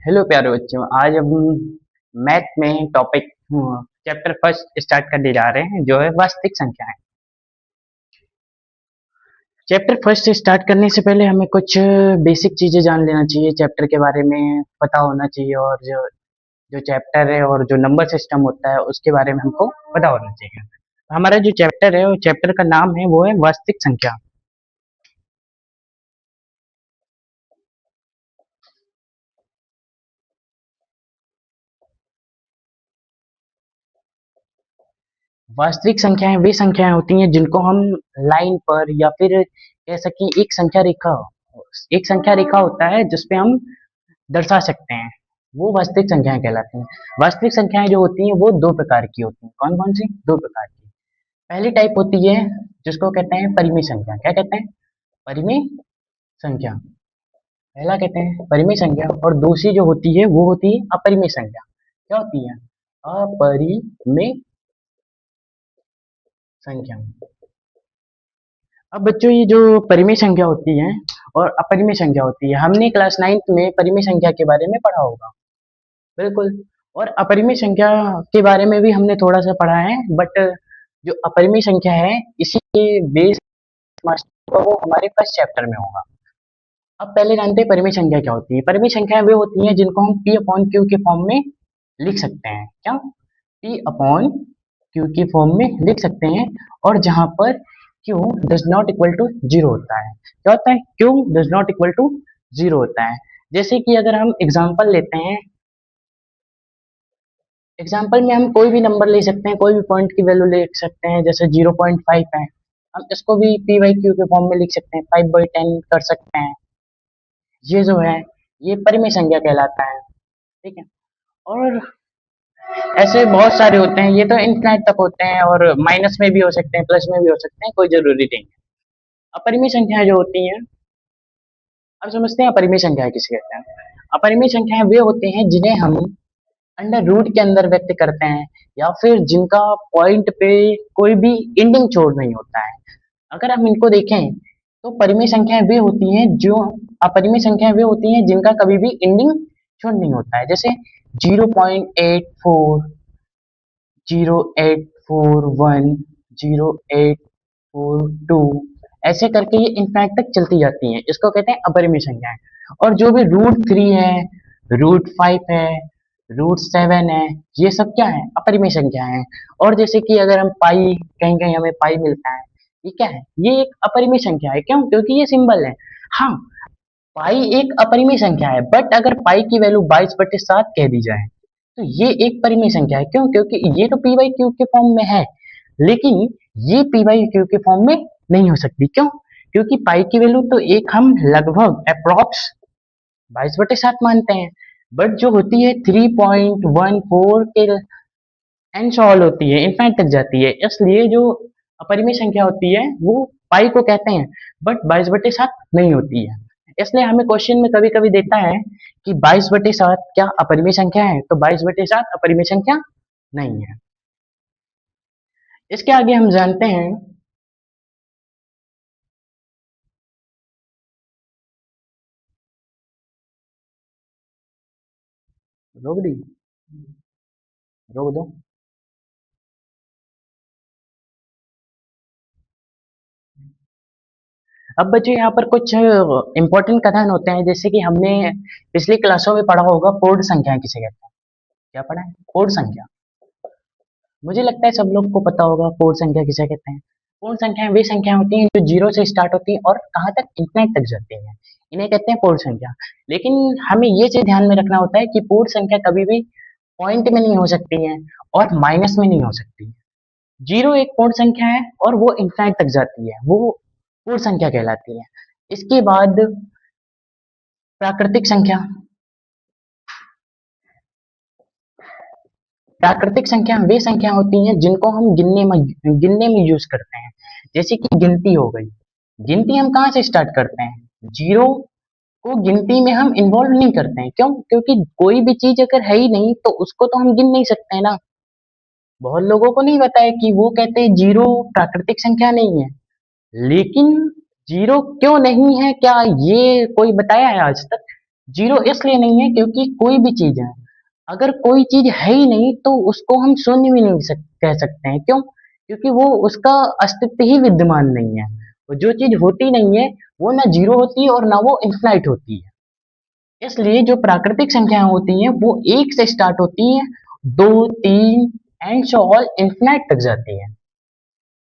Hello प्यारे बच्चों, आज हम मैथ में टॉपिक चैप्टर फर्स्ट स्टार्ट करने जा रहे हैं जो है वास्तविक संख्याएं। चैप्टर फर्स्ट स्टार्ट करने से पहले हमें कुछ बेसिक चीजें जान लेना चाहिए, चैप्टर के बारे में पता होना चाहिए और जो जो चैप्टर है और जो नंबर सिस्टम होता है उसके बारे में हमको पता होना चाहिए। हमारा जो चैप्टर है वो चैप्टर का नाम है वो है वास्तविक संख्या। वास्तविक संख्याएं वे संख्याएं होती हैं जिनको हम लाइन पर या फिर कह सकें एक संख्या रेखा होता है जिसपे हम दर्शा सकते हैं, वो वास्तविक संख्याएं कहलाती हैं। वास्तविक संख्याएं जो होती हैं वो दो प्रकार की होती हैं। कौन कौन सी? दो प्रकार की। पहली टाइप होती है जिसको कहते हैं परिमेय संख्या। क्या कहते हैं? परिमेय संख्या। पहला कहते हैं परिमेय संख्या और दूसरी जो होती है वो होती है अपरिमेय संख्या। क्या होती है? अपरिमेय संख्या। अब बच्चों ये जो परिमेय संख्या होती है और अपरिमेय संख्या होती है, हमने क्लास 9th में परिमेय संख्या के बारे में पढ़ा होगा। बिल्कुल। और अपरिमेय संख्या के बारे में भी हमने थोड़ा सा पढ़ा है, बट जो अपरिमेय संख्या है इसी के बेस वो हमारे फर्स्ट चैप्टर में होगा। अब पहले जानते हैं परिमेय संख्या क्या होती है। परिमेय संख्याएं वे होती हैं जिनको हम पी अपॉन क्यू के फॉर्म में लिख सकते हैं। क्या? पी अपॉन क्यू की फॉर्म में लिख सकते हैं। और जहां पर Q does not equal to zero होता है। क्या होता है? Q does not equal to zero होता है। जैसे कि अगर हम एग्जांपल लेते हैं, एग्जाम्पल में हम कोई भी नंबर ले सकते हैं, कोई भी पॉइंट की वैल्यू ले सकते हैं। जैसे 0.5 है, हम इसको भी पी बाई क्यू के फॉर्म में लिख सकते हैं, 5/10 कर सकते हैं। ये जो है ये परिमेय संख्या कहलाता है। ठीक है। और ऐसे बहुत सारे होते हैं, ये तो इनफिनाइट तक होते हैं और माइनस में भी हो सकते हैं, प्लस में भी हो सकते हैं, कोई जरूरी नहीं है। अपरिमेय संख्याएं जो होती हैं, अब समझते हैं अपरिमेय संख्याएं किसे कहते हैं। अपरिमेय संख्याएं वे होते हैं जिन्हें हम अंडर रूट के अंदर व्यक्त करते हैं या फिर जिनका पॉइंट पे कोई भी एंडिंग छोड़ नहीं होता है। अगर हम इनको देखें तो परिमेय संख्याएं वे होती हैं जो अपरिमेय संख्याएं वे होती हैं जिनका कभी भी एंडिंग छोड़ नहीं होता है। जैसे 0.84, 0.841, 0.842, ऐसे करके ये इनफाइनाइट तक चलती जाती हैं। इसको कहते हैं अपरिमेय संख्याएं। और जो भी √3 है, √5 है, √7 है, ये सब क्या है? अपरिमेय संख्या है। और जैसे कि अगर हम पाई, कहीं कहीं हमें पाई मिलता है, ये क्या है? ये एक अपरिमेय संख्या है। क्यों? क्योंकि ये सिंबल है। हाँ, पाई एक अपरिमेय संख्या है, बट अगर पाई की वैल्यू 22/7 कह दी जाए तो ये एक परिमेय संख्या है। क्यों? क्योंकि ये तो पी बाई क्यू के फॉर्म में है, लेकिन ये पी बाई क्यू के फॉर्म में नहीं हो सकती। क्यों? क्योंकि पाई की वैल्यू तो एक हम लगभग अप्रोक्स 22/7 मानते हैं, बट जो होती है 3.14 के एन सॉल होती है, इनफाइनाइट तक जाती है। इसलिए जो अपरिमेय संख्या होती है वो पाई को कहते हैं, बट 22/7 नहीं होती है। इसलिए हमें क्वेश्चन में कभी कभी देता है कि 22/7 क्या अपरिमेय संख्या है? तो 22/7 अपरिमेय संख्या नहीं है। इसके आगे हम जानते हैं, रोक दी, रोक दो। अब बच्चों यहाँ पर कुछ इंपॉर्टेंट कथन होते हैं, जैसे कि हमने पिछली क्लासों में पढ़ा होगा पूर्ण संख्या किसे कहते हैं। क्या पढ़ा है? पूर्ण संख्या। मुझे लगता है सब लोग को पता होगा पूर्ण संख्या किसे कहते हैं। पूर्ण संख्याएं वे संख्या होती हैं जो जीरो से स्टार्ट होती हैं और कहाँ तक? इंफिनिट तक जाती हैं। इन्हें कहते हैं पूर्ण संख्या। लेकिन हमें ये चीज ध्यान में रखना होता है कि पूर्ण संख्या कभी भी पॉइंट में नहीं हो सकती है और माइनस में नहीं हो सकती। जीरो एक पूर्ण संख्या है और वो इंफिनिट तक जाती है, वो पूर्ण संख्या कहलाती है। इसके बाद प्राकृतिक संख्या। प्राकृतिक संख्या वे संख्या होती हैं जिनको हम गिनने में यूज करते हैं। जैसे कि गिनती हो गई। गिनती हम कहाँ से स्टार्ट करते हैं? जीरो को गिनती में हम इन्वॉल्व नहीं करते हैं। क्यों? क्योंकि कोई भी चीज अगर है ही नहीं तो उसको तो हम गिन नहीं सकते हैं ना। बहुत लोगों को नहीं पता है कि वो कहते हैं जीरो प्राकृतिक संख्या नहीं है, लेकिन जीरो क्यों नहीं है, क्या ये कोई बताया है आज तक? जीरो इसलिए नहीं है क्योंकि कोई भी चीज है, अगर कोई चीज है ही नहीं तो उसको हम शून्य भी नहीं कह सकते हैं। क्यों? क्योंकि वो उसका अस्तित्व ही विद्यमान नहीं है। और जो चीज होती नहीं है वो ना जीरो होती है और ना वो इन्फिनाइट होती है। इसलिए जो प्राकृतिक संख्याएं होती हैं वो एक से स्टार्ट होती हैं, दो, तीन एंड सो ऑल इन्फिनाइट तक जाती हैं।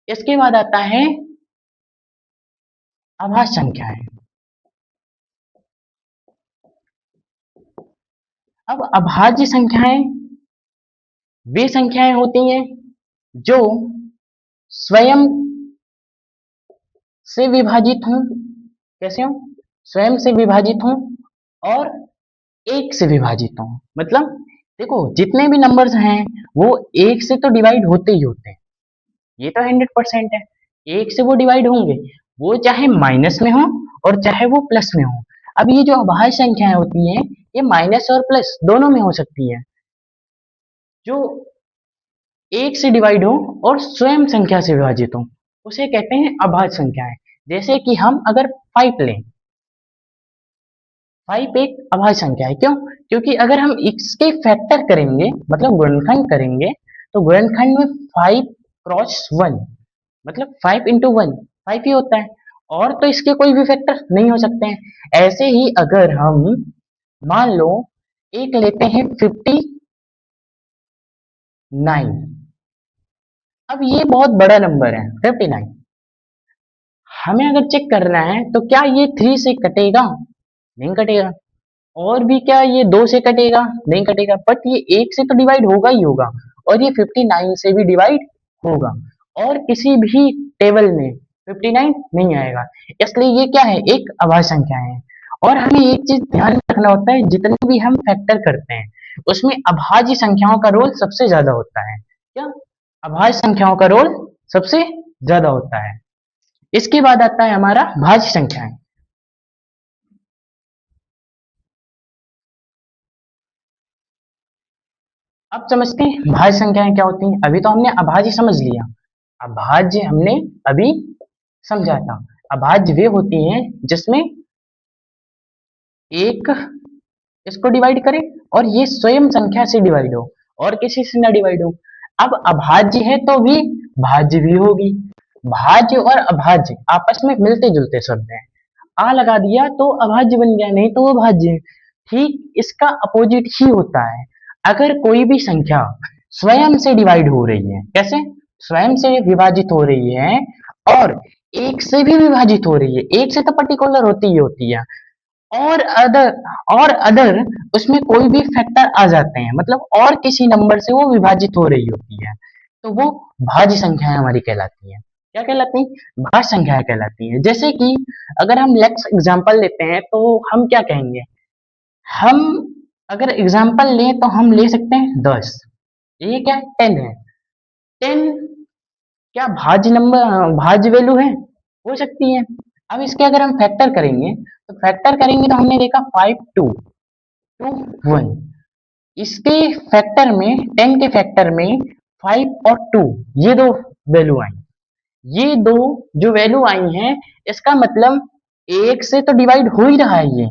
इसके बाद आता है अभाज्य संख्याएं। अब अभाज्य संख्याएं वे संख्याएं होती हैं जो स्वयं से विभाजित हों। कैसे हों? स्वयं से विभाजित हों और एक से विभाजित हों। मतलब देखो जितने भी नंबर्स हैं वो एक से तो डिवाइड होते ही होते हैं, ये तो 100% है। एक से वो डिवाइड होंगे, वो चाहे माइनस में हो और चाहे वो प्लस में हो। अब ये जो अभाज्य संख्याएं होती हैं ये माइनस और प्लस दोनों में हो सकती हैं। जो एक से डिवाइड हो और स्वयं संख्या से विभाजित हो उसे कहते हैं अभाज्य संख्याएं। जैसे कि हम अगर 5 लें, 5 एक अभाज्य संख्या है। क्यों? क्योंकि अगर हम इसके फैक्टर करेंगे मतलब गुणनखंड करेंगे तो गुणनखंड में 5 क्रॉस 1 मतलब 5 इंटू 1 5 ही होता है, और तो इसके कोई भी फैक्टर नहीं हो सकते हैं। ऐसे ही अगर हम मान लो एक लेते हैं 59, अब ये बहुत बड़ा नंबर है 59, हमें अगर चेक करना है तो क्या ये 3 से कटेगा? नहीं कटेगा। और भी क्या ये 2 से कटेगा? नहीं कटेगा। बट ये 1 से तो डिवाइड होगा ही होगा, और ये 59 से भी डिवाइड होगा, और किसी भी टेबल में 59 नहीं आएगा। इसलिए ये क्या है? एक अभाज्य संख्या है। और हमें एक चीज ध्यान रखना होता है, जितने भी हम फैक्टर करते हैं उसमें अभाज्य संख्याओं का रोल सबसे ज्यादा होता है। क्या? अभाज्य संख्याओं का रोल सबसे ज्यादा होता है। इसके बाद आता है हमारा भाज्य संख्याएं। अब समझते हैं भाज्य संख्याएं क्या होती हैं। अभी तो हमने अभाज्य समझ लिया, अभाज्य हमने अभी समझा था। अभाज्य वे होती हैं जिसमें एक इसको डिवाइड करे और ये स्वयं संख्या से डिवाइड हो और किसी से ना डिवाइड हो। अब अभाज्य है तो भी भाज्य भी होगी। भाज्य और अभाज्य आपस में मिलते जुलते शब्द हैं। आ लगा दिया तो अभाज्य बन गया, नहीं तो वो भाज्य है। ठीक इसका अपोजिट ही होता है। अगर कोई भी संख्या स्वयं से डिवाइड हो रही है, कैसे? स्वयं से विभाजित हो रही है और एक से भी विभाजित हो रही है, एक से तो पर्टिकुलर होती ही होती है, और अदर उसमें कोई भी फैक्टर आ जाते हैं, मतलब और किसी नंबर से वो विभाजित हो रही होती है, तो वो भाज्य संख्याएं हमारी कहलाती हैं। क्या कहलाती हैं? भाज्य संख्याएं कहलाती हैं। जैसे कि अगर हम नेक्स्ट एग्जांपल लेते हैं तो हम क्या कहेंगे? हम अगर एग्जांपल लें तो हम ले सकते हैं 10, ये क्या है? 10 है। 10 क्या भाज्य नंबर, भाज्य वैल्यू है? हो सकती है। अब इसके अगर हम फैक्टर करेंगे तो हमने देखा 5 2 2 1, इसके फैक्टर में 10 के फैक्टर में 5 और 2 ये दो वैल्यू आई। ये दो जो वैल्यू आई हैं इसका मतलब एक से तो डिवाइड हो ही रहा है, ये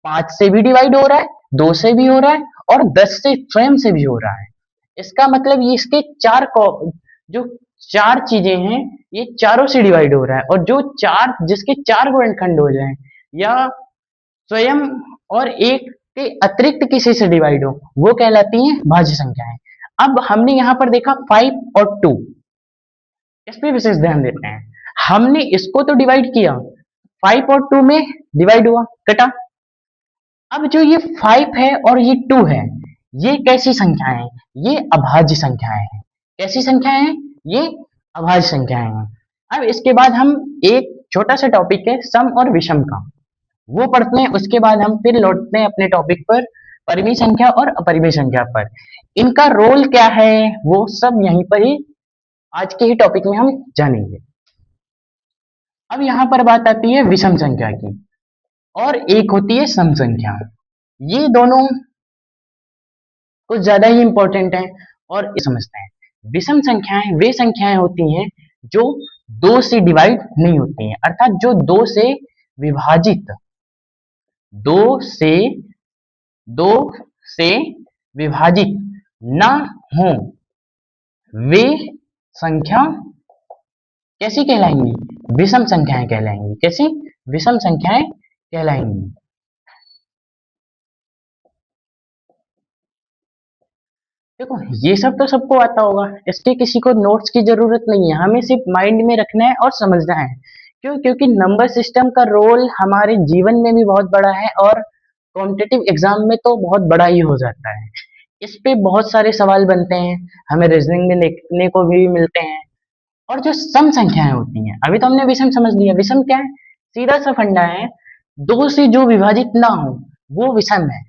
5 से भी डिवाइड हो रहा है, 2 से भी हो रहा है और 10 से स्वयं से भी हो रहा है। इसका मतलब ये इसके जो चार चीजें हैं ये चारों से डिवाइड हो रहा है, और जो चार जिसके चार गुणनखंड हो जाएं या स्वयं और एक के अतिरिक्त किसी से डिवाइड हो वो कहलाती हैं भाज्य संख्याएं। अब हमने यहाँ पर देखा 5 और 2, इस पे विशेष ध्यान देते हैं। हमने इसको तो डिवाइड किया, 5 और 2 में डिवाइड हुआ, कटा। अब जो ये 5 है और ये 2 है ये कैसी संख्याएं हैं? ये अभाज्य संख्याएं हैं। कैसी संख्याएं हैं? ये अभाज्य संख्याएं हैं। अब इसके बाद हम एक छोटा सा टॉपिक है सम और विषम का, वो पढ़ते हैं। उसके बाद हम फिर लौटते हैं अपने टॉपिक पर, परिमेय संख्या और अपरिमेय संख्या पर। इनका रोल क्या है वो सब यहीं पर ही आज के ही टॉपिक में हम जानेंगे। अब यहाँ पर बात आती है विषम संख्या की, और एक होती है सम संख्या। ये दोनों कुछ ज्यादा ही इंपॉर्टेंट है और समझते हैं। विषम संख्याएं वे संख्याएं होती हैं जो दो से डिवाइड नहीं होती हैं, अर्थात जो दो से विभाजित दो से विभाजित ना हो वे संख्या कैसी कहलाएंगी? विषम संख्याएं कहलाएंगी। कैसी? विषम संख्याएं कहलाएंगी। देखो ये सब तो सबको आता होगा, इसके किसी को नोट्स की जरूरत नहीं है, हमें सिर्फ माइंड में रखना है और समझना है। क्यों? क्योंकि नंबर सिस्टम का रोल हमारे जीवन में भी बहुत बड़ा है और कॉम्पिटिटिव एग्जाम में तो बहुत बड़ा ही हो जाता है। इस पे बहुत सारे सवाल बनते हैं, हमें रीजनिंग में देखने को भी मिलते हैं। और जो सम संख्याएं होती हैं, अभी तो हमने विषम समझ लिया। विषम क्या है? सीधा सा फंडा है, दो से जो विभाजित ना हो वो विषम है।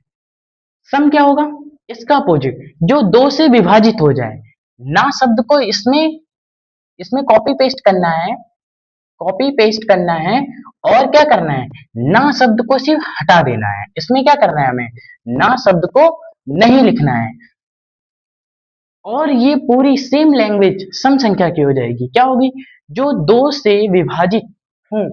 सम क्या होगा? इसका अपोजिट, जो दो से विभाजित हो जाए। ना शब्द को इसमें इसमें कॉपी पेस्ट करना है, कॉपी पेस्ट करना है। और क्या करना है? ना शब्द को सिर्फ हटा देना है। इसमें क्या करना है हमें? ना शब्द को नहीं लिखना है। और ये पूरी सेम लैंग्वेज सम संख्या की हो जाएगी। क्या होगी? जो दो से विभाजित हो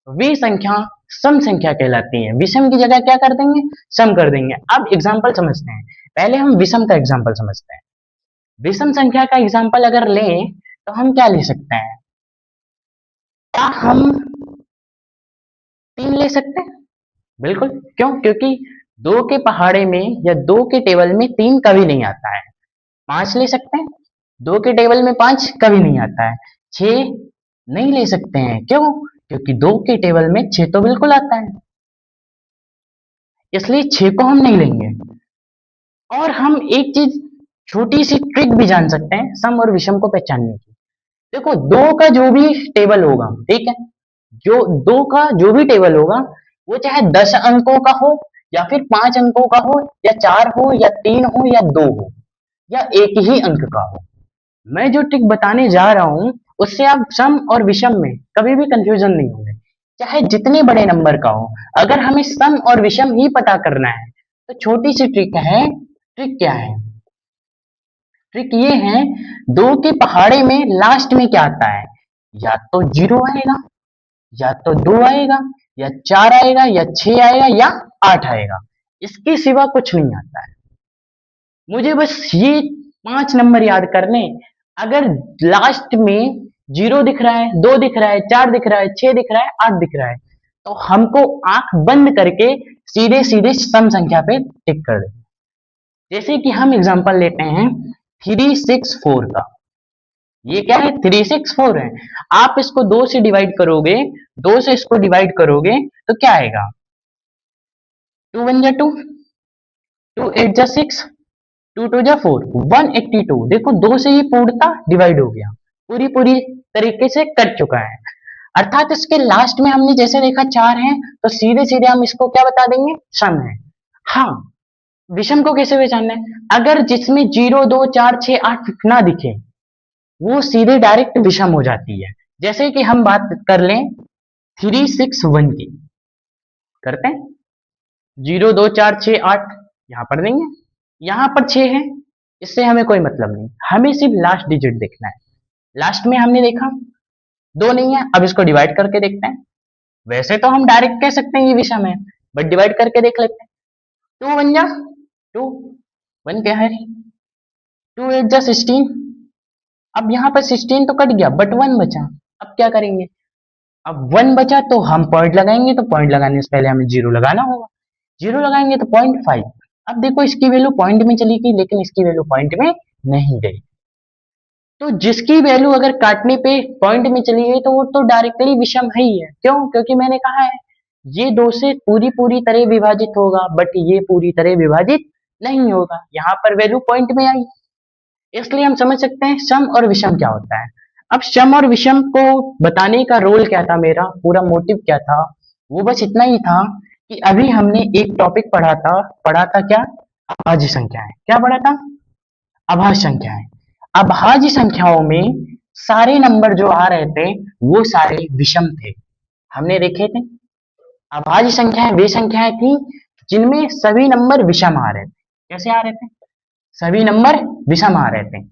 वे संख्या सम संख्या कहलाती है। विषम की जगह क्या कर देंगे? सम कर देंगे। अब एग्जाम्पल समझते हैं। पहले हम विषम का एग्जाम्पल समझते हैं। विषम संख्या का एग्जाम्पल अगर लें तो हम क्या ले सकते हैं? क्या हम 3 ले सकते हैं? बिल्कुल। क्यों? क्योंकि दो के पहाड़े में या दो के टेबल में 3 कभी नहीं आता है। 5 ले सकते हैं, दो के टेबल में 5 कभी नहीं आता है। 6 नहीं ले सकते हैं। क्यों? क्योंकि दो के टेबल में 6 तो बिल्कुल आता है, इसलिए 6 को हम नहीं लेंगे। और हम एक चीज, छोटी सी ट्रिक भी जान सकते हैं सम और विषम को पहचानने की। देखो दो का जो भी टेबल होगा, ठीक है, जो दो का जो भी टेबल होगा वो चाहे 10 अंकों का हो या फिर 5 अंकों का हो या 4 हो या 3 हो या 2 हो या एक ही अंक का हो। मैं जो ट्रिक बताने जा रहा हूं उससे आप सम और विषम में कभी भी कंफ्यूजन नहीं होंगे, चाहे जितने बड़े नंबर का हो। अगर हमें सम और विषम ही पता करना है तो छोटी सी ट्रिक है। ट्रिक क्या है? ट्रिक ये है, दो के पहाड़े में लास्ट में क्या आता है? या तो जीरो आएगा, या तो दो आएगा, या चार आएगा, या छह आएगा, या आठ आएगा। इसके सिवा कुछ नहीं आता है। मुझे बस ये 5 नंबर याद करने। अगर लास्ट में जीरो दिख रहा है, दो दिख रहा है, चार दिख रहा है, छह दिख रहा है, आठ दिख रहा है, तो हमको आंख बंद करके सीधे सीधे सम संख्या पे टिक कर दे। जैसे कि हम एग्जांपल लेते हैं 364 का। ये क्या है? 364 है। आप इसको दो से डिवाइड करोगे, दो से इसको डिवाइड करोगे तो क्या आएगा? 2 1 जा 2, 2 8 जा 6, 2 2 जा 4, 182। देखो दो से ही पूर्णता डिवाइड हो गया, पूरी पूरी तरीके से कट चुका है। अर्थात इसके लास्ट में हमने जैसे देखा 4 है तो सीधे सीधे हम इसको क्या बता देंगे? सम है। हाँ, विषम को कैसे पहचानना है? अगर जिसमें 0 2 4 6 8 ना दिखे वो सीधे डायरेक्ट विषम हो जाती है। जैसे कि हम बात कर लें 361 की, करते हैं 0 2 4 6 8 यहां पर देंगे, यहां पर 6 है, इससे हमें कोई मतलब नहीं, हमें सिर्फ लास्ट डिजिट देखना है। लास्ट में हमने देखा दो नहीं है, अब इसको डिवाइड करके देखते हैं। वैसे तो हम डायरेक्ट कह सकते हैं ये विषम है, बट डिवाइड करके देख लेते हैं। 2 1 जा 2, 1 क्या है, 2 8 जा 16। अब यहाँ पर 16 तो कट गया बट 1 बचा। अब क्या करेंगे? अब 1 बचा तो हम पॉइंट लगाएंगे, तो पॉइंट लगाने से पहले हमें जीरो लगाना होगा। जीरो लगाएंगे तो 0.5। अब देखो इसकी वैल्यू पॉइंट में चली गई लेकिन इसकी वैल्यू पॉइंट में नहीं गई। तो जिसकी वैल्यू अगर काटने पे पॉइंट में चली गई तो वो तो डायरेक्टली विषम है ही है। क्यों? क्योंकि मैंने कहा है ये दो से पूरी पूरी तरह विभाजित होगा बट ये पूरी तरह विभाजित नहीं होगा, यहाँ पर वैल्यू पॉइंट में आई। इसलिए हम समझ सकते हैं सम और विषम क्या होता है। अब सम और विषम को बताने का रोल क्या था, मेरा पूरा मोटिव क्या था, वो बस इतना ही था कि अभी हमने एक टॉपिक पढ़ा था क्या? अभाज्य संख्याएं। क्या पढ़ा था? अभाज्य संख्याएं। अभाज्य संख्याओं में सारे नंबर जो आ रहे थे वो सारे विषम थे, हमने देखे थे। अभाज्य संख्याएं वे संख्याएं थी जिनमें सभी नंबर विषम आ रहे थे। कैसे आ रहे थे? सभी नंबर विषम आ रहे थे।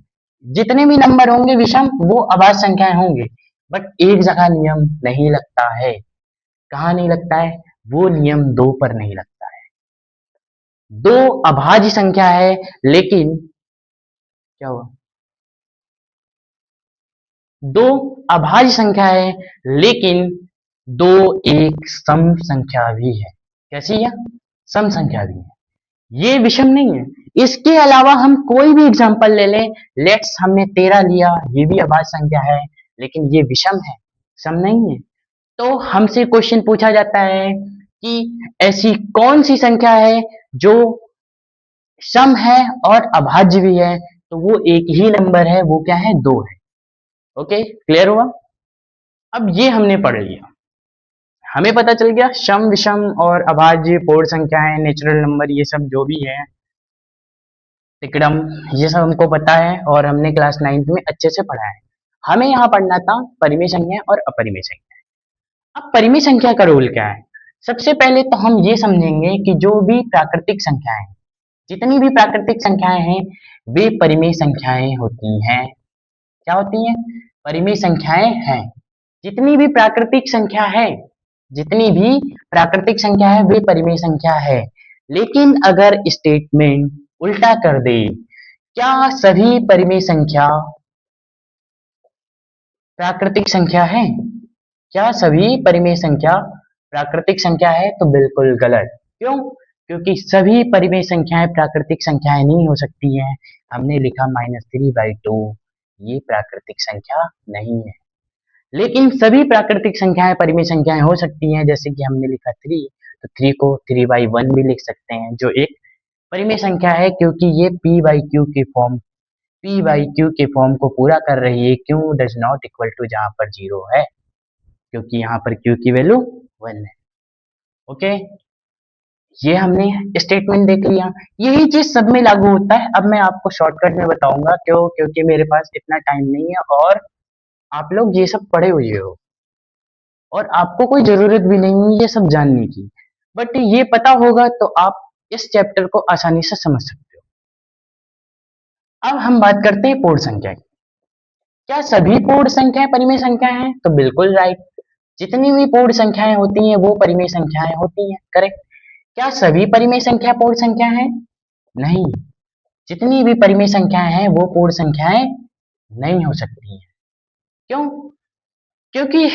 जितने भी नंबर होंगे विषम वो अभाज्य संख्याएं होंगे। बट एक जगह नियम नहीं लगता है। कहाँ नहीं लगता है? वो नियम 2 पर नहीं लगता है। दो अभाज्य संख्या है, लेकिन क्या हुआ, दो अभाज्य संख्या है, लेकिन दो एक सम संख्या भी है। कैसी है? सम संख्या भी है। ये विषम नहीं है। इसके अलावा हम कोई भी एग्जांपल ले लें, लेट्स हमने 13 लिया, ये भी अभाज्य संख्या है, लेकिन ये विषम है, सम नहीं है। तो हमसे क्वेश्चन पूछा जाता है कि ऐसी कौन सी संख्या है जो सम है और अभाज्य भी है, तो वो एक ही नंबर है, वो क्या है? 2 है। ओके, क्लियर हुआ? अब ये हमने पढ़ लिया, हमें पता चल गया सम विषम और अभाज्य पूर्ण संख्याएं, नेचुरल नंबर, ये सब जो भी है तिकड़म, ये सब हमको पता है और हमने क्लास 9th में अच्छे से पढ़ा है। हमें यहाँ पढ़ना था परिमेय संख्या और अपरिमेय संख्या। अब परिमेय संख्या का रोल क्या है? सबसे पहले तो हम ये समझेंगे कि जो भी प्राकृतिक संख्याएं, जितनी भी प्राकृतिक संख्याएं हैं, वे परिमेय संख्याएं होती हैं। क्या होती हैं? परिमेय संख्याएं हैं। जितनी भी प्राकृतिक संख्या है, जितनी भी प्राकृतिक संख्या है, वे परिमेय संख्या है। लेकिन अगर स्टेटमेंट उल्टा कर दे, क्या सभी परिमेय संख्या प्राकृतिक संख्या है? क्या सभी परिमेय संख्या प्राकृतिक संख्या है? तो बिल्कुल गलत। क्यों? क्योंकि सभी परिमेय संख्याएं प्राकृतिक संख्याएं नहीं हो सकती हैं। हमने लिखा -3/2, ये प्राकृतिक संख्या नहीं है। लेकिन सभी प्राकृतिक संख्याएं परिमेय संख्याएं हो सकती हैं, जैसे कि हमने लिखा 3, तो 3 को 3/1 भी लिख सकते हैं, जो एक परिमेय संख्या है, क्योंकि ये p/q के फॉर्म को पूरा कर रही है। q does not equal to जहां पर 0 है, क्योंकि यहाँ पर q की वैल्यू 1 है। ओके, ये हमने स्टेटमेंट देख लिया। यही चीज सब में लागू होता है। अब मैं आपको शॉर्टकट में बताऊंगा, क्यों? क्योंकि मेरे पास इतना टाइम नहीं है और आप लोग ये सब पढ़े हुए हो और आपको कोई जरूरत भी नहीं है ये सब जानने की, बट ये पता होगा तो आप इस चैप्टर को आसानी से समझ सकते हो। अब हम बात करते हैं पूर्ण संख्या की। क्या सभी पूर्ण संख्याएं परिमेय संख्या हैं? तो बिल्कुल राइट। जितनी भी पूर्ण संख्याएं होती हैं वो परिमेय संख्याएं होती हैं, करेक्ट। क्या सभी परिमेय संख्या पूर्ण संख्या हैं? नहीं। जितनी भी परिमेय संख्याएं हैं वो पूर्ण संख्याएं नहीं हो सकती हैं। क्यों? क्योंकि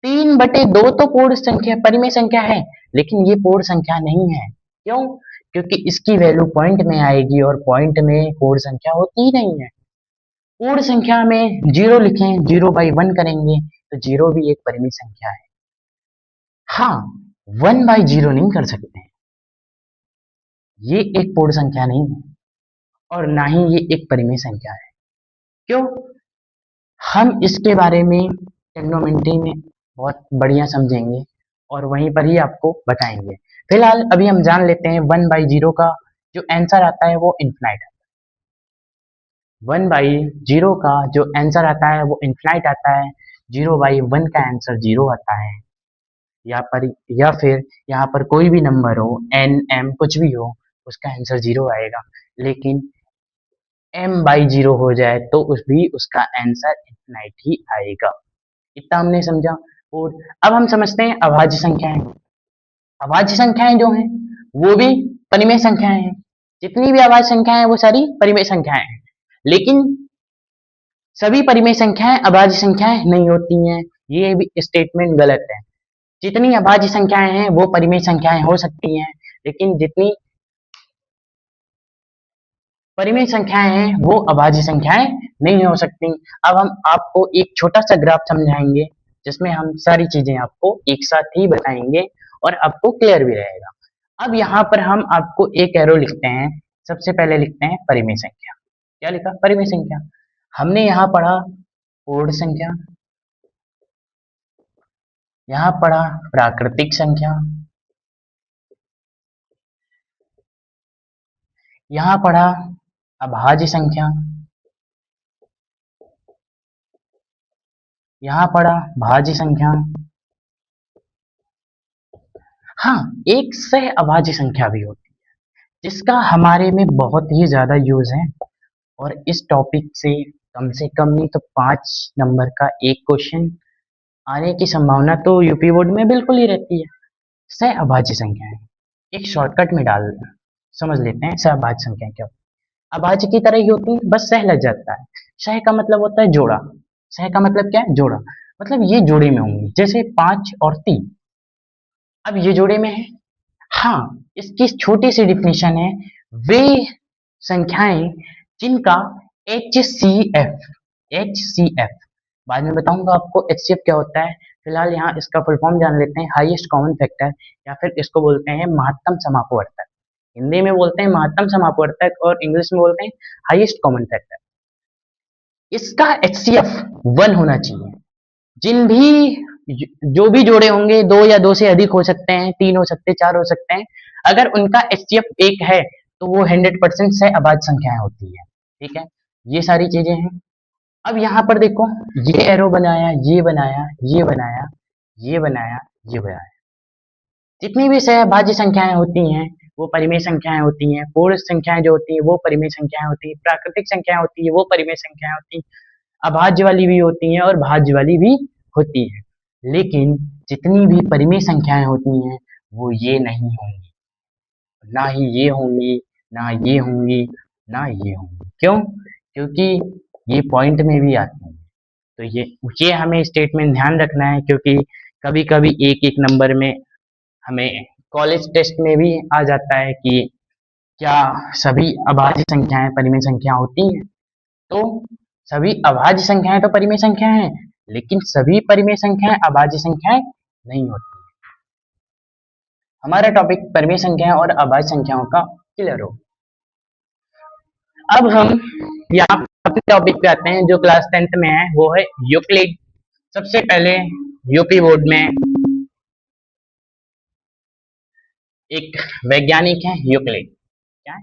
3/2 तो पूर्ण संख्या परिमेय संख्या है, लेकिन ये पूर्ण संख्या नहीं है। क्यों? क्योंकि इसकी वैल्यू पॉइंट में आएगी और पॉइंट में पूर्ण संख्या होती ही नहीं है। पूर्ण संख्या में 0 लिखें, 0/1 करेंगे तो 0 भी एक परिमेय संख्या है। हाँ, 1/0 नहीं कर सकते, ये एक पूर्ण संख्या नहीं है और ना ही ये एक परिमेय संख्या है। क्यों? हम इसके बारे में ट्रिग्नोमेट्री में बहुत बढ़िया समझेंगे और वहीं पर ही आपको बताएंगे। फिलहाल अभी हम जान लेते हैं 1/0 का जो आंसर आता है वो इनफाइनाइट आता है। 1/0 का जो आंसर आता है वो इनफाइनाइट आता है। 0/1 का आंसर 0 आता है। या पर या फिर यहाँ पर कोई भी नंबर हो, n m कुछ भी हो, उसका आंसर 0 आएगा। लेकिन m/0 हो जाए तो उस भी उसका आंसर इनफाइनाइट ही आएगा। इतना हमने समझा। और अब हम समझते हैं अभाज्य संख्याएं। अभाज्य संख्याएं जो हैं वो भी परिमेय संख्याएं हैं। जितनी भी अभाज्य संख्याएं हैं वो सारी परिमेय संख्याएं हैं, लेकिन सभी परिमेय संख्याएं अभाज्य संख्याएं नहीं होती हैं। ये भी स्टेटमेंट गलत है। जितनी अभाज्य संख्याएं हैं वो परिमेय संख्याएं हो सकती हैं, लेकिन जितनी परिमेय संख्याएं हैं वो अभाज्य संख्याएं नहीं हो सकती। अब हम आपको एक छोटा सा ग्राफ समझाएंगे, जिसमें हम सारी चीजें आपको एक साथ ही बताएंगे और आपको क्लियर भी रहेगा। अब यहाँ पर हम आपको एक एरो लिखते हैं। सबसे पहले लिखते हैं परिमेय संख्या। क्या लिखा? परिमेय संख्या। हमने यहाँ पढ़ा पूर्ण संख्या, यहाँ पढ़ा प्राकृतिक संख्या, यहाँ पढ़ा अभाज्य संख्या, यहाँ पढ़ा भाज्य संख्या। हाँ, एक सह अभाज्य संख्या भी होती है, जिसका हमारे में बहुत ही ज्यादा यूज है और इस टॉपिक से कम नहीं तो 5 नंबर का एक क्वेश्चन आने की संभावना तो यूपी बोर्ड में बिल्कुल ही रहती है। सह अभाज्य संख्या है, एक शॉर्टकट में डाल समझ लेते हैं सहभाज्य संख्याएं क्या होती हैं। अभाज्य की तरह ही होती है, बस सह लग जाता है। सह का मतलब होता है जोड़ा। सह का मतलब क्या है? जोड़ा। मतलब ये जोड़े में होंगी, जैसे 5 और 3। अब ये जोड़े में है। हाँ, इसकी छोटी सी डिफिनेशन है, वे संख्याएं जिनका एच सी एफ बाद में बताऊंगा आपको एच सी एफ क्या होता है। फिलहाल यहाँ इसका फुल फॉर्म जान लेते हैं, हाईएस्ट कॉमन फैक्टर, या फिर इसको बोलते हैं महत्तम समापवर्तक। हिंदी में बोलते हैं महत्तम समापवर्तक और इंग्लिश में बोलते हैं हाईएस्ट कॉमन फैक्टर। इसका एच सी एफ 1 होना चाहिए। जिन भी जो भी जोड़े होंगे, 2 या 2 से अधिक हो सकते हैं, 3 हो सकते हैं, 4 हो सकते हैं, अगर उनका एचसीएफ 1 है तो वो 100% से अभाज्य संख्याएं होती है। ठीक है, ये सारी चीजें हैं। अब यहाँ पर देखो, ये एरो बनाया, ये बनाया, ये बनाया, ये बनाया, ये बनाया। जितनी भी सहभाज्य संख्याएं होती हैं वो परिमेय संख्याएं होती हैं। पूर्ण संख्याएं जो होती हैं वो परिमेय संख्याएं होती हैं। प्राकृतिक संख्याएं होती है वो परिमेय संख्याएं होती हैं। अभाज्य वाली भी होती हैं और भाज्य वाली भी होती है। लेकिन जितनी भी परिमेय संख्याएं होती हैं वो ये नहीं होंगी, ना ही ये होंगी, ना ये होंगी, ना ये होंगी। क्यों? क्योंकि ये पॉइंट में भी आती हैं। तो ये हमें स्टेटमेंट ध्यान रखना है, क्योंकि कभी कभी एक एक नंबर में हमें कॉलेज टेस्ट में भी आ जाता है कि क्या सभी अभाज्य संख्याएं परिमेय संख्या होती हैं। तो सभी अभाज्य संख्याएं तो परिमेय संख्याएं हैं, लेकिन सभी परिमेय संख्याएं अभाज्य संख्याएं नहीं होती। हमारा टॉपिक परिमेय संख्याएं और अभाज्य संख्याओं का क्लियर हो। अब हम यहाँ अपने टॉपिक पे आते हैं जो क्लास 10th में है, वो है यूक्लिड। सबसे पहले यूपी बोर्ड में एक वैज्ञानिक है यूक्लिड। क्या है?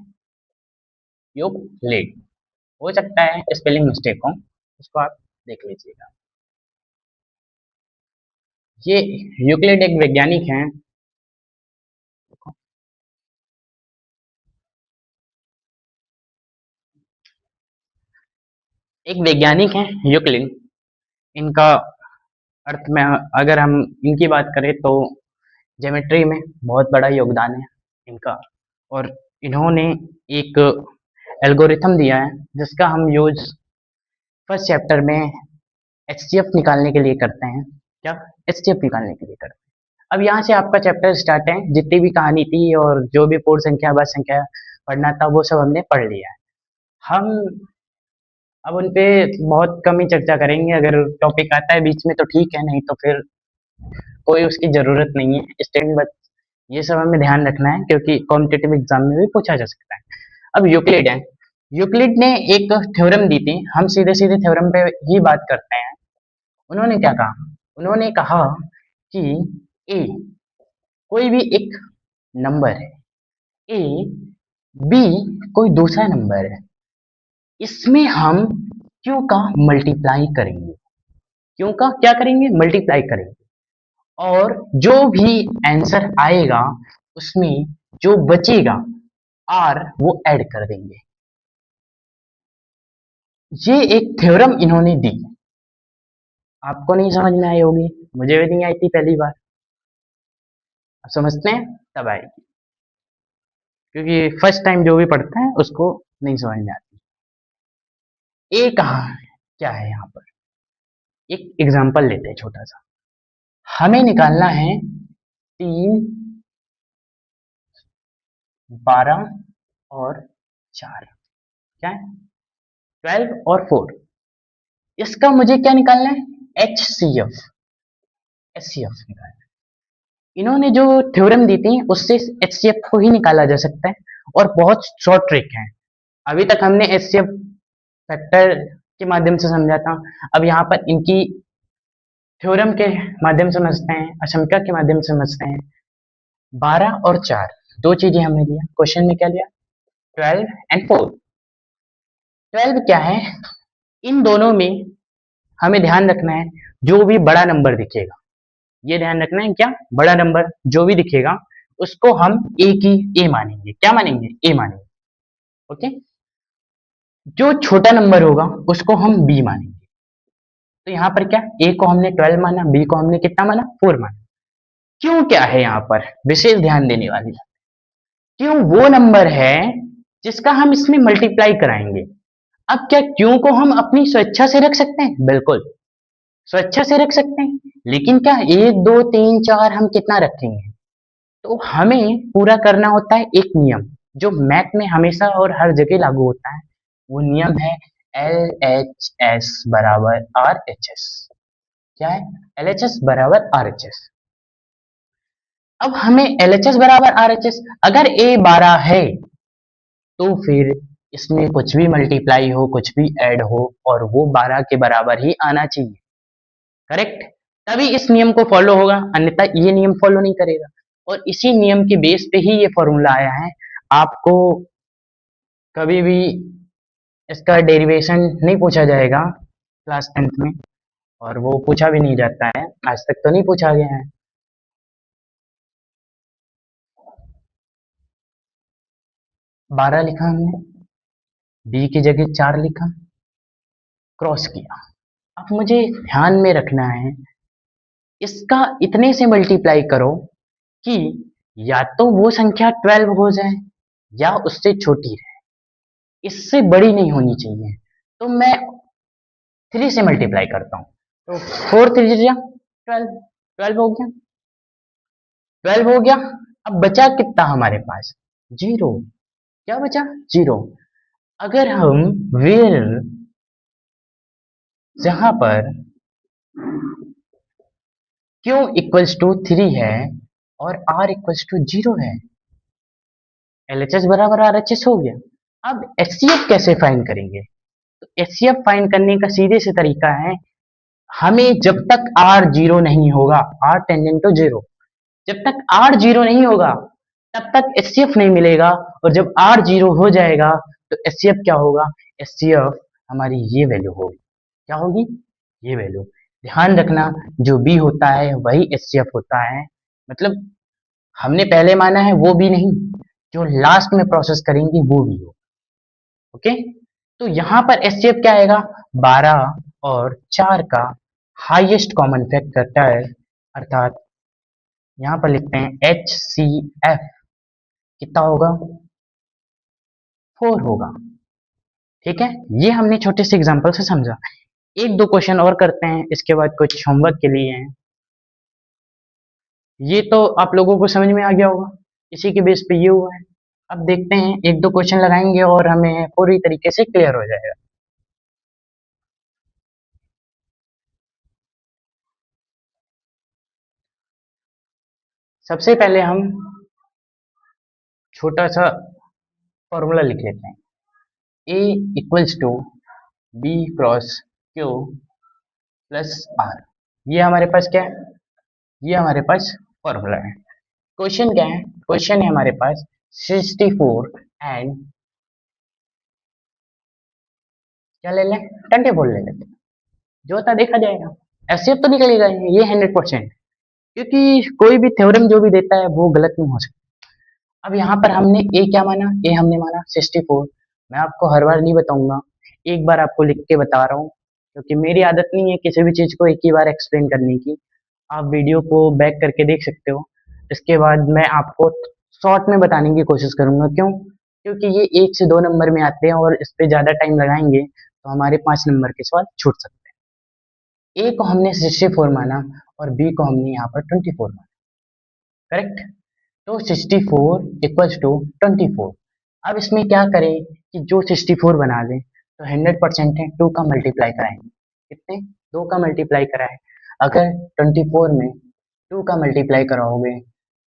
यूक्लिड। हो सकता है स्पेलिंग मिस्टेक हो, उसको आप देख लीजिएगा। ये यूक्लिड एक वैज्ञानिक है। एक वैज्ञानिक है यूक्लिड। इनका अर्थ में अगर हम इनकी बात करें तो ज्योमेट्री में बहुत बड़ा योगदान है इनका। और इन्होंने एक एल्गोरिथम दिया है जिसका हम यूज फर्स्ट चैप्टर में एचसीएफ निकालने के लिए करते हैं। क्या? एचसीएफ निकालने के लिए करते हैं। अब यहाँ से आपका चैप्टर स्टार्ट है। जितनी भी कहानी थी और जो भी पूर्ण संख्या अभाज्य संख्या पढ़ना था वो सब हमने पढ़ लिया है। हम अब उन पे बहुत कम ही चर्चा करेंगे। अगर टॉपिक आता है बीच में तो ठीक है, नहीं तो फिर कोई उसकी जरूरत नहीं है। स्टेट बस ये सब हमें ध्यान रखना है, क्योंकि कॉम्पिटेटिव एग्जाम में भी पूछा जा सकता है। अब यूक्लिड है। यूक्लिड ने एक थ्योरम दी थी। हम सीधे सीधे थ्योरम पे ही बात करते हैं। उन्होंने क्या कहा? उन्होंने कहा कि ए कोई भी एक नंबर है, ए बी कोई दूसरा नंबर है, इसमें हम क्यू का मल्टीप्लाई करेंगे। क्यू का क्या करेंगे? मल्टीप्लाई करेंगे। और जो भी आंसर आएगा उसमें जो बचेगा आर वो ऐड कर देंगे। ये एक थ्योरम इन्होंने दी। आपको नहीं समझ में आई होगी, मुझे भी नहीं आई थी पहली बार। अब समझते हैं तब आएगी, क्योंकि फर्स्ट टाइम जो भी पढ़ता है उसको नहीं समझ में आती। ए कहाँ क्या है? यहाँ पर एक एग्जांपल लेते हैं छोटा सा। हमें निकालना है 3, 12 और 4। क्या है? 12 और 4। इसका मुझे क्या निकालना है? H C F. H C F निकालना है। इन्होंने जो थ्योरम दी थी उससे एच सी एफ को ही निकाला जा सकता है, और बहुत शॉर्ट ट्रिक है। अभी तक हमने एच सी एफ फैक्टर के माध्यम से समझा था। अब यहाँ पर इनकी थ्योरम के माध्यम से समझते हैं, असंख्यक के माध्यम से समझते हैं। 12 और 4 दो चीजें हमने लिया। क्वेश्चन में क्या लिया? 12 एंड 4। 12 क्या है? इन दोनों में हमें ध्यान रखना है जो भी बड़ा नंबर दिखेगा, ये ध्यान रखना है क्या? बड़ा नंबर जो भी दिखेगा उसको हम ए की ए मानेंगे। क्या मानेंगे? ए मानेंगे। ओके। जो छोटा नंबर होगा उसको हम बी मानेंगे। तो यहाँ पर क्या, ए को हमने 12 माना, बी को हमने कितना माना? 4 माना। क्यों क्या है यहाँ पर विशेष ध्यान देने वाली बात? क्यों वो नंबर है जिसका हम इसमें मल्टीप्लाई कराएंगे। अब क्या क्यों को हम अपनी स्वेच्छा से रख सकते हैं? बिल्कुल स्वेच्छा से रख सकते हैं, लेकिन क्या 1 2 3 4 हम कितना रखेंगे? तो हमें पूरा करना होता है एक नियम जो मैथ में हमेशा और हर जगह लागू होता है। वो नियम है LHS बराबर RHS। क्या है? LHS बराबर RHS। अब हमें LHS बराबर RHS, अगर A 12 है तो फिर इसमें कुछ भी मल्टीप्लाई हो, कुछ भी ऐड हो, और वो 12 के बराबर ही आना चाहिए। करेक्ट? तभी इस नियम को फॉलो होगा, अन्यथा ये नियम फॉलो नहीं करेगा। और इसी नियम के बेस पे ही ये फॉर्मूला आया है। आपको कभी भी इसका डेरिवेशन नहीं पूछा जाएगा क्लास 10th में, और वो पूछा भी नहीं जाता है, आज तक तो नहीं पूछा गया है। 12 लिखा हमने, बी की जगह 4 लिखा, क्रॉस किया। अब मुझे ध्यान में रखना है, इसका इतने से मल्टीप्लाई करो कि या तो वो संख्या 12 हो जाए या उससे छोटी रहे, इससे बड़ी नहीं होनी चाहिए। तो मैं 3 से मल्टीप्लाई करता हूँ, तो 4 3 जा 12, 12 हो गया, 12 हो गया। अब बचा कितना हमारे पास? जीरो। क्या बचा? जीरो। अगर हम वेर जहां पर क्यू इक्वल्स टू 3 है और आर इक्वल्स टू 0 है, एलएचएस बराबर आरएचएस हो गया। अब एचसीएफ कैसे फाइंड करेंगे? तो एचसीएफ फाइंड करने का सीधे से तरीका है, हमें जब तक आर जीरो नहीं होगा, आर टेंडेंट टू जीरो, जब तक आर जीरो नहीं होगा तब तक एचसीएफ नहीं मिलेगा, और जब आर जीरो हो जाएगा तो एचसीएफ क्या होगा? एचसीएफ हमारी ये वैल्यू होगी। क्या होगी? ये वैल्यू। ध्यान रखना, जो बी होता है वही एचसीएफ होता है, मतलब हमने पहले माना है वो भी नहीं, जो लास्ट में प्रोसेस करेंगे वो भी हो। ओके, तो यहां पर एचसीएफ क्या आएगा? 12 और 4 का हाईएस्ट कॉमन फैक्टर करता है, अर्थात यहां पर लिखते हैं HCF कितना होगा? 4 होगा। ठीक है, ये हमने छोटे से एग्जांपल से समझा। एक दो क्वेश्चन और करते हैं, इसके बाद कुछ होमवर्क के लिए है। ये तो आप लोगों को समझ में आ गया होगा, इसी के बेस पे ये हुआ है। अब देखते हैं, एक दो क्वेश्चन लगाएंगे और हमें पूरी तरीके से क्लियर हो जाएगा। सबसे पहले हम छोटा सा फॉर्मूला लिख लेते हैं, A equals to B cross Q plus R. ये हमारे पास क्या है? ये हमारे पास फॉर्मूला है। क्वेश्चन क्या है? क्वेश्चन है हमारे पास 64 एंड क्या ले लें? 24 ले लेते हैं, जो होता देखा जाएगा। एचसीएफ तो निकलेगा ये 100%, क्योंकि कोई भी थ्योरम जो भी देता है वो गलत नहीं हो सकता। अब यहाँ पर हमने ए क्या माना? ए हमने माना 64। मैं आपको हर बार नहीं बताऊंगा, एक बार आपको लिख के बता रहा हूँ, क्योंकि मेरी आदत नहीं है किसी भी चीज को एक ही बार एक्सप्लेन करने की। आप वीडियो को बैक करके देख सकते हो। इसके बाद मैं आपको शॉर्ट में बताने की कोशिश करूंगा। क्यों? क्योंकि ये 1 से 2 नंबर में आते हैं और इस पे ज्यादा टाइम लगाएंगे तो हमारे 5 नंबर के सवाल छूट सकते हैं। ए को हमने 64 माना और बी को हमने यहाँ पर 24 माना। करेक्ट? तो 64 इक्वल्स टू 24। अब इसमें क्या करें कि जो 64 बना दें, तो 100% है, 2 का मल्टीप्लाई कराएंगे। कितने? 2 का मल्टीप्लाई कराए। अगर 24 में 2 का मल्टीप्लाई कराओगे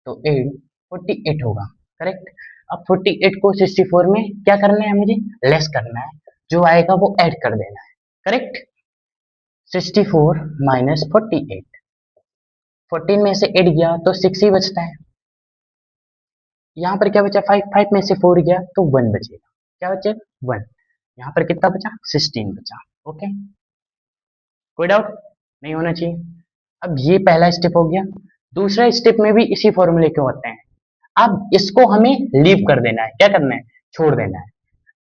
तो 8 48 होगा। करेक्ट? अब 48 को 64 में क्या करना है? मुझे लेस करना है, जो आएगा वो ऐड कर देना है। करेक्ट? 64 माइनस 48, 14 में से 8 गया तो 6 ही बचता है। यहाँ पर क्या बचा? 5, 5 में से 4 गया तो 1 बचेगा। क्या बचे? 1। यहाँ पर कितना बचा? 16 बचा। ओके, कोई डाउट नहीं होना चाहिए। अब ये पहला स्टेप हो गया। दूसरा स्टेप में भी इसी फॉर्मूले के होते हैं। अब इसको हमें लीव कर देना है। क्या करना है? छोड़ देना है।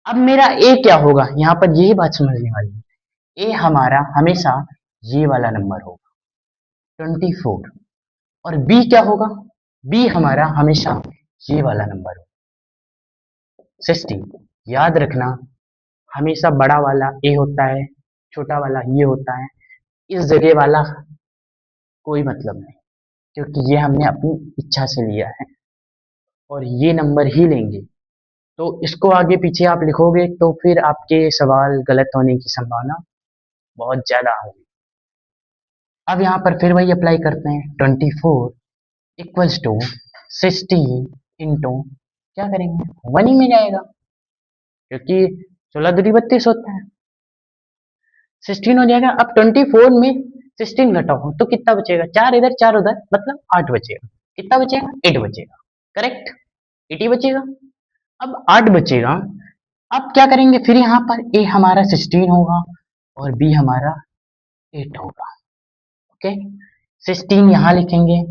अब मेरा ए क्या होगा? यहाँ पर यही बात समझने वाली है। ए हमारा हमेशा ये वाला नंबर होगा 24, और बी क्या होगा? बी हमारा हमेशा ये वाला नंबर होगा। 16। याद रखना, हमेशा बड़ा वाला ए होता है, छोटा वाला ये होता है, इस जगह वाला कोई मतलब नहीं, क्योंकि ये हमने अपनी इच्छा से लिया है और ये नंबर ही लेंगे। तो इसको आगे पीछे आप लिखोगे तो फिर आपके सवाल गलत होने की संभावना बहुत ज्यादा होगी। अब यहाँ पर फिर वही अप्लाई करते हैं, 24 इक्वल्स टू 16 इंटू, क्या करेंगे, 1 ही में जाएगा, क्योंकि 16 दूनी 32 होता है, 16 हो जाएगा। अब 24 में 16 घटाओ तो कितना बचेगा, 4 इधर 4 उधर, मतलब 8 बचेगा। कितना बचेगा, 8 बचेगा, करेक्ट, 8 ही बचेगा। अब 8 बचेगा। अब क्या करेंगे, फिर यहाँ पर ए हमारा 16 होगा और बी हमारा 8 होगा। ओके, 16 यहाँ लिखेंगे,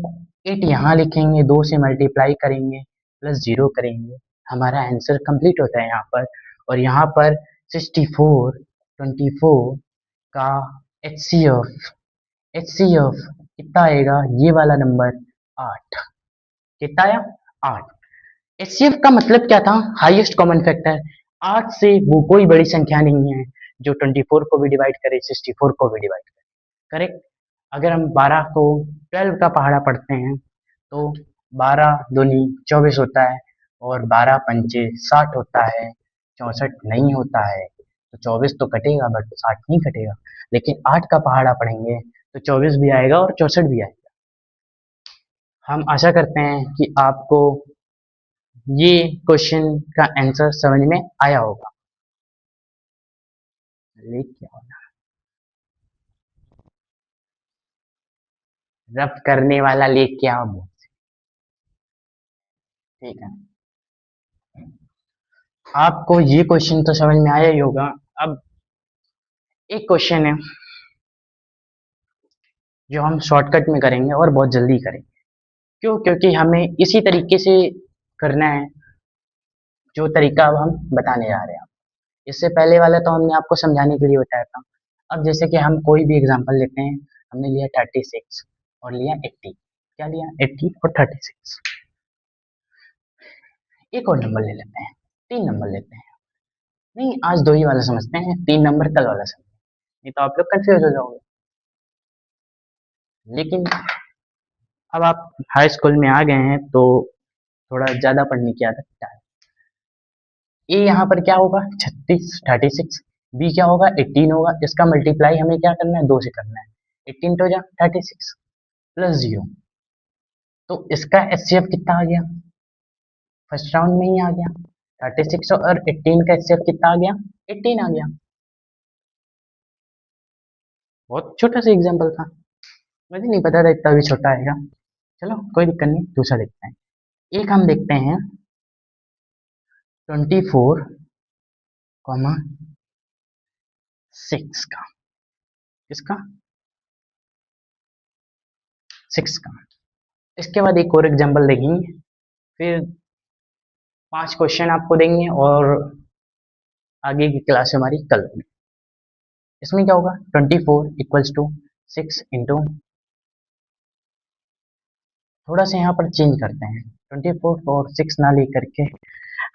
8 यहाँ लिखेंगे, 2 से मल्टीप्लाई करेंगे, प्लस 0 करेंगे, हमारा आंसर कंप्लीट होता है यहाँ पर। और यहाँ पर 64 24 का एचसीएफ कितना आएगा, ये वाला नंबर 8। कितना आया, 8। एचसीएफ का मतलब क्या था, हाईएस्ट कॉमन फैक्टर। 8 से वो कोई बड़ी संख्या नहीं है जो 24 को भी डिवाइड करे, 64 को भी डिवाइड करे, करेक्ट। अगर हम 12 को 12 का पहाड़ा पढ़ते हैं तो 12 दूनी 24 होता है और 12 पंचे 60 होता है, 64 नहीं होता है। तो 24 तो कटेगा बट 60 नहीं कटेगा। लेकिन 8 का पहाड़ा पढ़ेंगे तो 24 भी आएगा और 64 भी आएगा। हम आशा करते हैं कि आपको ये क्वेश्चन का आंसर समझ में आया होगा। लेकिन रब करने वाला लेके आओ, ठीक है। आपको ये क्वेश्चन तो समझ में आया ही होगा। अब एक क्वेश्चन है जो हम शॉर्टकट में करेंगे और बहुत जल्दी करेंगे। क्यों, क्योंकि हमें इसी तरीके से करना है जो तरीका अब हम बताने जा रहे हैं। इससे पहले वाला तो हमने आपको समझाने के लिए बताया था। अब जैसे कि हम कोई भी एग्जांपल लेते हैं, हमने लिया 36 और लिया 80, क्या लिया, 80 और 36। एक और नंबर ले लेते हैं, 3 नंबर लेते हैं। नहीं, आज 2 ही वाला समझते हैं, 3 नंबर कल वाला समझते हैं, नहीं तो आप लोग कंफ्यूज हो जाओगे। लेकिन अब आप हाई स्कूल में आ गए हैं तो थोड़ा ज्यादा पढ़ने की आदत डालें। ए यहाँ पर क्या होगा, 36 36। बी क्या होगा, 18 होगा। इसका मल्टीप्लाई हमें क्या करना है, 2 से करना है। 18 तो जा 36 प्लस 0। तो इसका एचसीएफ कितना आ गया, फर्स्ट राउंड में ही आ गया। 36 और 18 का एचसीएफ कितना आ गया, 18 आ गया। बहुत छोटा सा एग्जाम्पल था, मुझे नहीं पता था इतना भी छोटा आएगा। चलो कोई दिक्कत नहीं, दूसरा देखते हैं। एक हम देखते हैं 24,6 का, इसका 6 का। इसके बाद एक और एग्जाम्पल देखेंगे, फिर 5 क्वेश्चन आपको देंगे और आगे की क्लास हमारी कल होगी। इसमें क्या होगा, 24 = 6 इंटू, थोड़ा सा यहाँ पर चेंज करते हैं, 24 और 6 ना लेकर के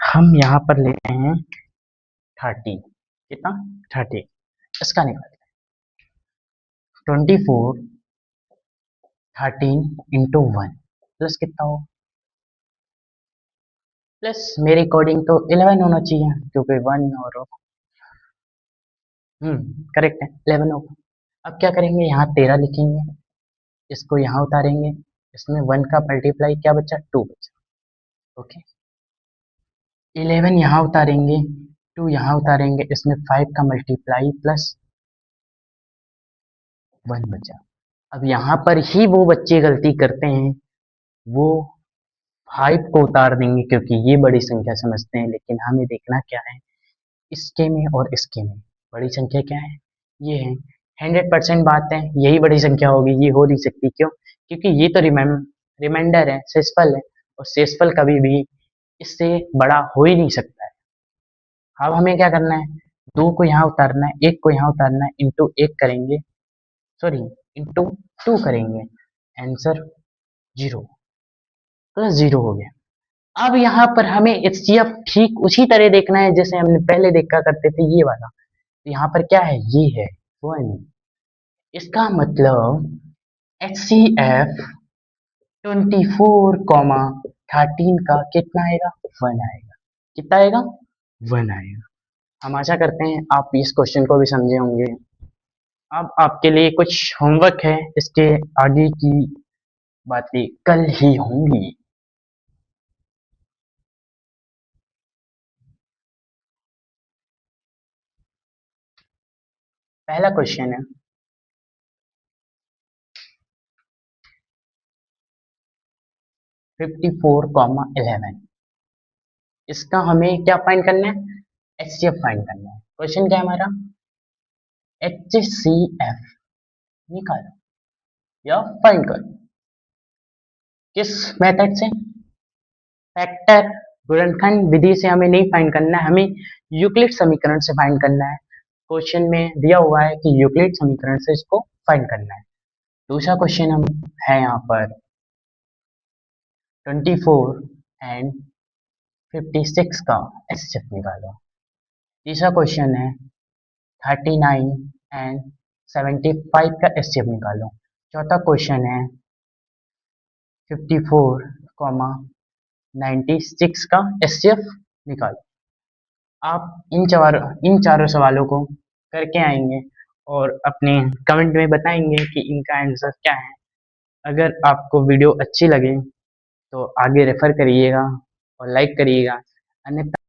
हम यहाँ पर लेते हैं 30। कितना, 30। इसका निकालते हैं, 24 13 इंटू 1 प्लस कितना हो, प्लस मेरे अकॉर्डिंग तो 11 होना चाहिए, क्योंकि 1 और करेक्ट है, 11 होगा। अब क्या करेंगे, यहाँ 13 लिखेंगे, इसको यहाँ उतारेंगे, इसमें 1 का मल्टीप्लाई क्या बचा, 2 बचा। ओके, 11 यहाँ उतारेंगे, 2 यहाँ उतारेंगे, इसमें 5 का मल्टीप्लाई प्लस 1 बचा। अब यहाँ पर ही वो बच्चे गलती करते हैं, वो 5 को उतार देंगे क्योंकि ये बड़ी संख्या समझते हैं। लेकिन हमें देखना क्या है, इसके में और इसके में बड़ी संख्या क्या है, ये है। 100% बात है, यही बड़ी संख्या होगी, ये हो नहीं सकती। क्यों, क्योंकि ये तो रिमाइंडर है, शेषफल है, और शेषफल कभी भी इससे बड़ा हो ही नहीं सकता है। अब हमें क्या करना है, 2 को यहाँ उतारना है, 1 को यहाँ उतारना है, इंटू 1 करेंगे, सॉरी इंटू 2 करेंगे, आंसर 0 प्लस 0 हो गया। अब यहाँ पर हमें HCF ठीक उसी तरह देखना है जैसे हमने पहले देखा करते थे ये वाला। तो यहाँ पर क्या है, ये है 1। इसका मतलब HCF 24, 13 का कितना आएगा, 1 आएगा। कितना आएगा, 1 आएगा। हम आशा करते हैं आप इस क्वेश्चन को भी समझे होंगे। अब आपके लिए कुछ होमवर्क है, इसके आगे की बातें कल ही होंगी। पहला क्वेश्चन है 54, 11। इसका हमें क्या फाइंड करना है, HCF फाइंड करना है। क्वेश्चन क्या है हमारा, HCF निकालो या फाइंड करो। किस मेथड से, फैक्टर गुणनखंड विधि से हमें नहीं फाइंड करना है, हमें यूक्लिड समीकरण से फाइंड करना है। क्वेश्चन में दिया हुआ है कि यूक्लिड समीकरण से इसको फाइंड करना है। दूसरा क्वेश्चन हम है यहाँ पर 24 और 56 का HCF निकालो। तीसरा क्वेश्चन है 39 और 75 का HCF निकालो। चौथा क्वेश्चन है 54, 96 का HCF निकालो। आप इन चारों सवालों को करके आएंगे और अपने कमेंट में बताएंगे कि इनका आंसर क्या है। अगर आपको वीडियो अच्छी लगे तो आगे रेफर करिएगा और लाइक करिएगा, अन्यथा